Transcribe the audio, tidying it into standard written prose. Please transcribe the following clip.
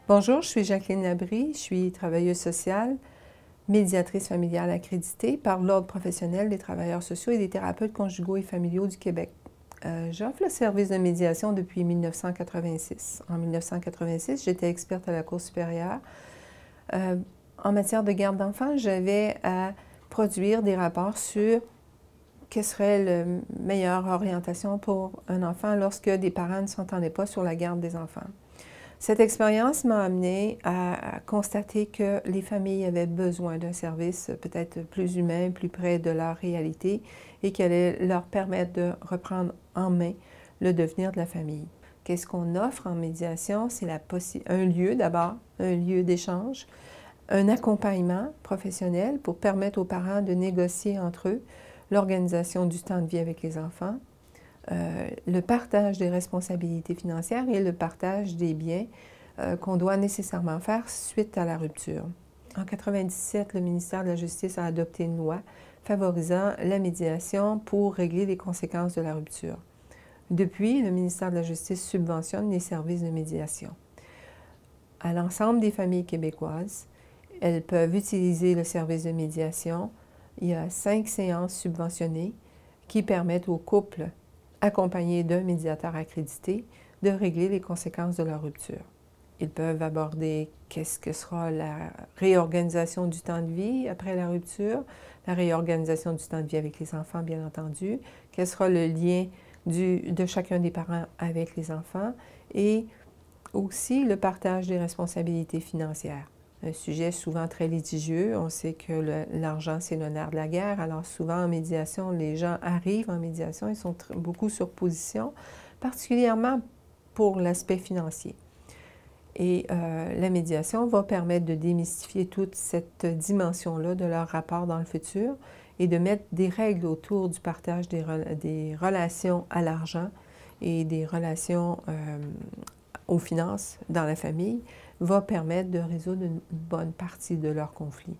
Bonjour, je suis Jacqueline Labrie, je suis travailleuse sociale, médiatrice familiale accréditée par l'Ordre professionnel des travailleurs sociaux et des thérapeutes conjugaux et familiaux du Québec. J'offre le service de médiation depuis 1986. En 1986, j'étais experte à la Cour supérieure. En matière de garde d'enfants, j'avais à produire des rapports sur quelle serait la meilleure orientation pour un enfant lorsque des parents ne s'entendaient pas sur la garde des enfants. Cette expérience m'a amenée à constater que les familles avaient besoin d'un service peut-être plus humain, plus près de leur réalité et qui allait leur permettre de reprendre en main le devenir de la famille. Qu'est-ce qu'on offre en médiation? C'est un lieu d'abord, un lieu d'échange, un accompagnement professionnel pour permettre aux parents de négocier entre eux l'organisation du temps de vie avec les enfants, le partage des responsabilités financières et le partage des biens qu'on doit nécessairement faire suite à la rupture. En 1997, le ministère de la Justice a adopté une loi favorisant la médiation pour régler les conséquences de la rupture. Depuis, le ministère de la Justice subventionne les services de médiation. À l'ensemble des familles québécoises, elles peuvent utiliser le service de médiation. Il y a 5 séances subventionnées qui permettent aux couples accompagnés d'un médiateur accrédité, de régler les conséquences de leur rupture. Ils peuvent aborder qu'est-ce que sera la réorganisation du temps de vie après la rupture, la réorganisation du temps de vie avec les enfants, bien entendu, quel sera le lien de chacun des parents avec les enfants et aussi le partage des responsabilités financières. Un sujet souvent très litigieux. On sait que l'argent, c'est le nerf de la guerre. Alors souvent en médiation, les gens arrivent en médiation, ils sont beaucoup sur position, particulièrement pour l'aspect financier. Et la médiation va permettre de démystifier toute cette dimension-là de leur rapport dans le futur et de mettre des règles autour du partage des relations à l'argent et des relations aux finances dans la famille, va permettre de résoudre une bonne partie de leurs conflits.